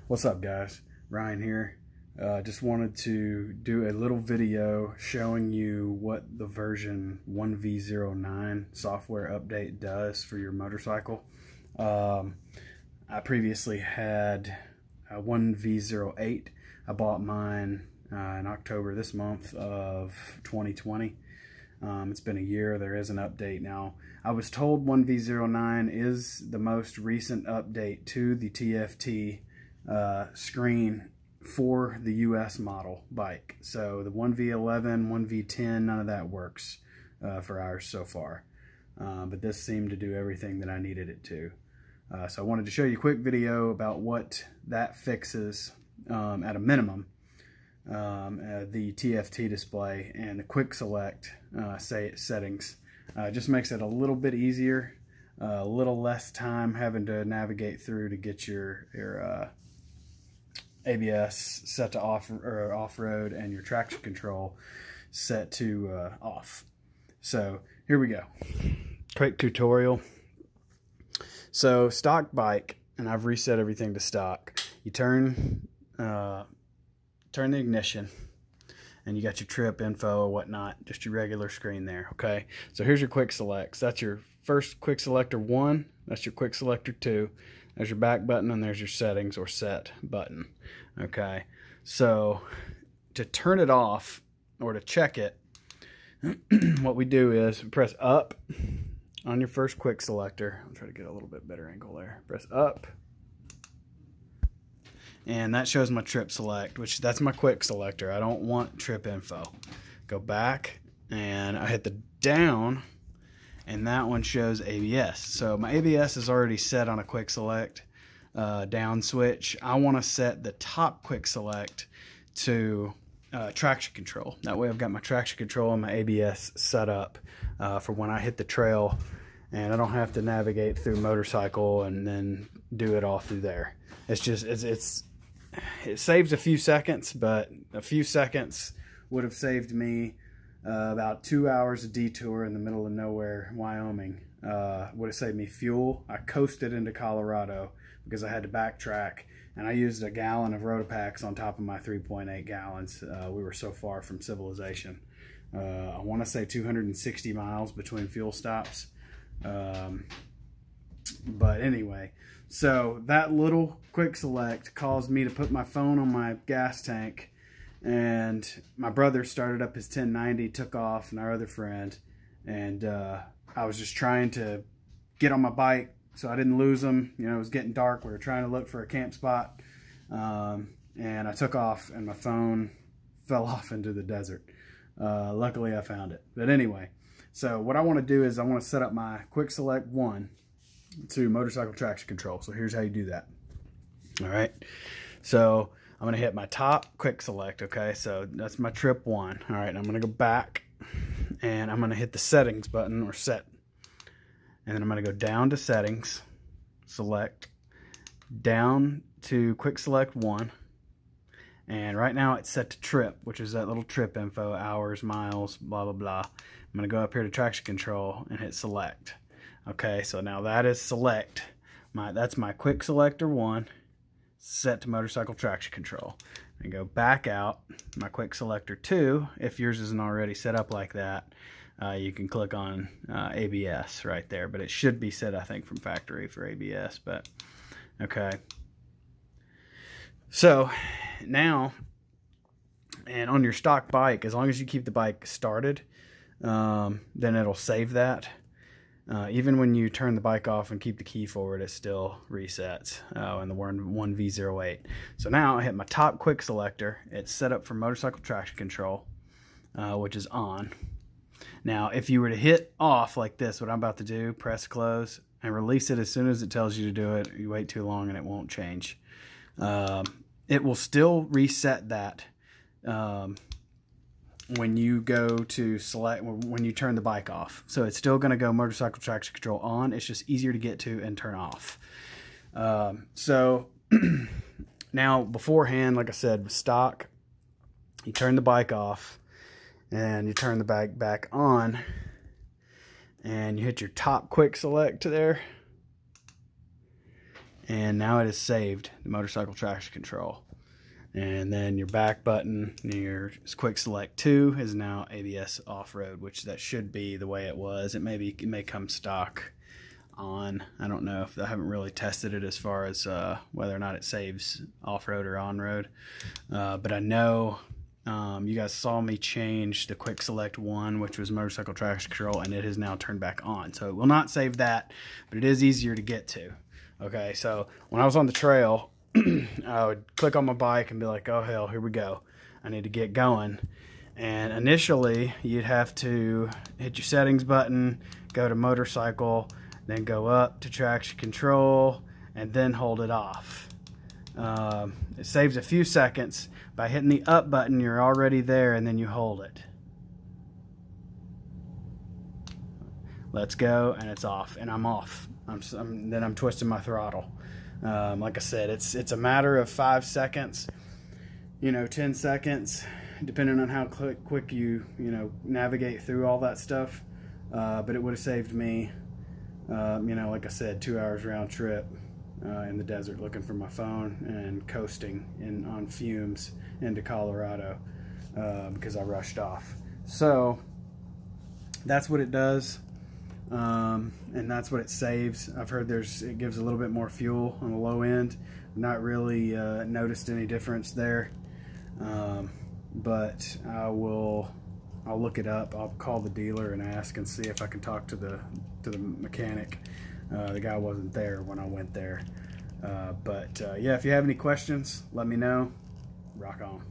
What's up, guys? Ryan here. Just wanted to do a little video showing you what the version 1V09 software update does for your motorcycle. I previously had a 1V08. I bought mine in October this month of 2020. It's been a year. There is an update now. I was told 1V09 is the most recent update to the TFT screen for the US model bike. So the 1V11, 1V10, none of that works for ours so far. But this seemed to do everything that I needed it to. So I wanted to show you a quick video about what that fixes at a minimum. The TFT display and the quick select settings just makes it a little bit easier, a little less time having to navigate through to get your ABS set to off-road and your traction control set to off. So here we go, quick tutorial. So stock bike, and I've reset everything to stock. You turn the ignition, and you got your trip info or whatnot, just your regular screen there. Okay, so here's your quick selects. That's your first quick selector 1, that's your quick selector 2, there's your back button, and there's your settings or set button. Okay, so to turn it off or to check it, what we do is press up on your first quick selector. I'll try to get a little bit better angle there. Press up, and that shows my trip select, which that's my quick selector. I don't want trip info. Go back, and I hit the down, and that one shows ABS. So my ABS is already set on a quick select down switch. I want to set the top quick select to traction control. That way I've got my traction control and my ABS set up for when I hit the trail, and I don't have to navigate through motorcycle and then do it all through there. It's just it saves a few seconds, but a few seconds would have saved me about 2 hours of detour in the middle of nowhere, Wyoming. Would have saved me fuel. I coasted into Colorado because I had to backtrack, and I used a gallon of Rotopax on top of my 3.8 gallons. We were so far from civilization. I want to say 260 miles between fuel stops. But anyway, so that little quick select caused me to put my phone on my gas tank, and my brother started up his 1090, took off, and our other friend, and I was just trying to get on my bike so I didn't lose him. You know, it was getting dark. We were trying to look for a camp spot, and I took off, and my phone fell off into the desert. Luckily I found it. But anyway, so what I want to do is I want to set up my quick select 1 to motorcycle traction control. So here's how you do that. All right, so I'm going to hit my top quick select. Okay, so that's my trip 1. All right, I'm going to go back, and I'm going to hit the settings button or set, and then I'm going to go down to settings, select, down to quick select 1, and right now it's set to trip, which is that little trip info, hours, miles, blah blah blah. I'm going to go up here to traction control and hit select. Okay, so now that is select. That's my quick selector 1 set to motorcycle traction control. And go back out, my quick selector 2, if yours isn't already set up like that, you can click on ABS right there, but it should be set, I think, from factory for ABS. But okay, so now, and on your stock bike, as long as you keep the bike started, then it'll save that. Even when you turn the bike off and keep the key forward, it still resets in the 1V08. So now I hit my top quick selector. It's set up for motorcycle traction control, which is on. Now, if you were to hit off like this, what I'm about to do, press close and release it as soon as it tells you to do it. You wait too long and it won't change. It will still reset that when you go to select, when you turn the bike off. So it's still going to go motorcycle traction control on. It's just easier to get to and turn off. So now beforehand, like I said, with stock, you turn the bike off and you turn the bike back on, and you hit your top quick select there, and now it is saved, the motorcycle traction control. And then your back button, your quick select 2 is now ABS off-road, which that should be the way it was. It may come stock on. I don't know, if I haven't really tested it as far as whether or not it saves off-road or on-road. But I know you guys saw me change the quick select 1, which was motorcycle traction control, and it has now turned back on. So it will not save that, but it is easier to get to. Okay, so when I was on the trail, I would click on my bike and be like, oh hell, here we go, I need to get going. And initially you'd have to hit your settings button, go to motorcycle, then go up to traction control, and then hold it off. It saves a few seconds. By hitting the up button, you're already there, and then you hold it. Let's go, and it's off, and I'm off. Then I'm twisting my throttle. Like I said, it's a matter of 5 seconds, 10 seconds, depending on how quick you navigate through all that stuff. But it would have saved me, like I said, 2 hours round trip in the desert looking for my phone and coasting on fumes into Colorado because I rushed off. So that's what it does. And that's what it saves. I've heard it gives a little bit more fuel on the low end. Not really noticed any difference there, but I'll look it up. I'll call the dealer and ask and see if I can talk to the mechanic. The guy wasn't there when I went there, but yeah, if you have any questions, let me know. Rock on.